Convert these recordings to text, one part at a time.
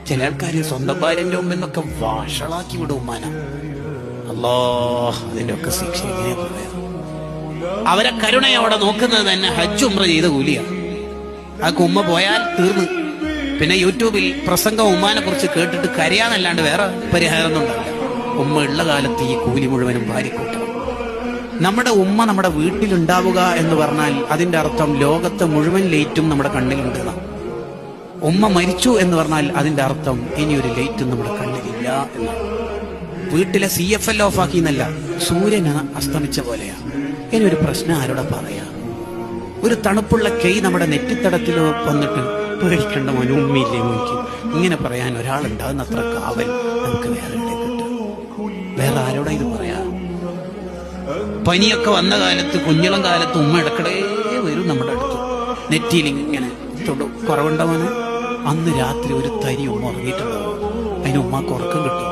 ചില ആൾക്കാര് സ്വന്തം ഭാര്യന്റെ മുമ്പിൽ നിന്നൊക്കെ വാഷളാക്കി വിടും ഉമ്മാന. അല്ലാ, അതിന്റെ ഒക്കെ ശിക്ഷ എങ്ങനെയാ പറയാ? അവരെ കരുണയോടെ നോക്കുന്നത് തന്നെ ഹജ്ജ് ഉംറ ചെയ്ത കൂലിയാണ്. ആ ഉമ്മ പോയാൽ തീർന്നു. പിന്നെ യൂട്യൂബിൽ പ്രസംഗം ഉമ്മാനെ കുറിച്ച് കേട്ടിട്ട് കരയാന്നല്ലാണ്ട് വേറെ പരിഹാരമൊന്നും ഉണ്ടാവില്ല. ഉമ്മ ഉള്ള കാലത്ത് ഈ കൂലി മുഴുവനും ഭാര്യക്കൂട്ടണം. നമ്മുടെ ഉമ്മ നമ്മുടെ വീട്ടിലുണ്ടാവുക എന്ന് പറഞ്ഞാൽ അതിന്റെ അർത്ഥം ലോകത്തെ മുഴുവൻ ലൈറ്റും നമ്മുടെ കണ്ണിലുണ്ടെന്ന. ഉമ്മ മരിച്ചു എന്ന് പറഞ്ഞാൽ അതിന്റെ അർത്ഥം ഇനിയൊരു ലൈറ്റും നമ്മുടെ കണ്ണിലില്ല എന്നാണ്. വീട്ടിലെ CFL ഓഫാക്കി എന്നല്ല, സൂര്യന് അസ്തമിച്ച പോലെയാ. ഇനി ഒരു പ്രശ്നം ആരോടെ പറയാ? ഒരു തണുപ്പുള്ള കൈ നമ്മുടെ നെറ്റിത്തടത്തിൽ വന്നിട്ട് പേടിക്കേണ്ട മോനെ, ഉമ്മയില്ലേ മോനിക്ക്, ഇങ്ങനെ പറയാൻ ഒരാളുണ്ടാകുന്ന അത്ര കാവൽ നമുക്ക് വേറെ കിട്ടും. വേറെ ആരോടാ ഇത് പറയാ? പനിയൊക്കെ വന്ന കാലത്ത്, കുഞ്ഞിളം കാലത്ത് ഉമ്മ ഇടക്കിടേ വരും നമ്മുടെ അടുത്ത്. നെറ്റിയിൽ ഇങ്ങനെ തൊടും. കുറവുണ്ടാവാന് അന്ന് രാത്രി ഒരു തരി ഉമ്മ ഉറങ്ങിയിട്ടുണ്ടാവും. അതിന് ഉമ്മക്ക് ഉറക്കം കിട്ടും.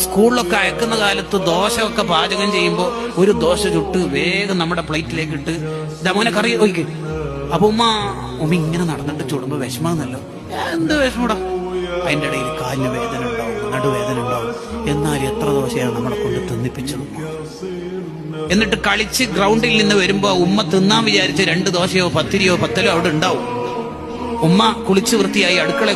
സ്കൂളിലൊക്കെ അയക്കുന്ന കാലത്ത് ദോശയൊക്കെ പാചകം ചെയ്യുമ്പോൾ ഒരു ദോശ ചുട്ട് വേഗം നമ്മുടെ പ്ലേറ്റിലേക്ക് ഇട്ട് ദമോനെ കറി ഒഴിക്കും. അപ്പൊ ഉമ്മ ഇങ്ങനെ നടന്നിട്ട് ചുടുമ്പോ വിഷമാന്നല്ലോ. എന്ത് വിഷമൂടാ? അതിന്റെ ഇടയിൽ കാലിന് വേദന ഉണ്ടാവും, നടുവേദന ഉണ്ടാവും. എന്നാൽ എത്ര ദോശയാണ് നമ്മളെ കൊണ്ട് തിന്നിപ്പിച്ചത്. എന്നിട്ട് കളിച്ച് ഗ്രൗണ്ടിൽ നിന്ന് വരുമ്പോ ഉമ്മ തിന്നാൻ വിചാരിച്ച് 2 ദോശയോ പത്തിരിയോ പത്തലോ അവിടെ ഉണ്ടാവും. ഉമ്മ കുളിച്ച് വൃത്തിയായി അടുക്കള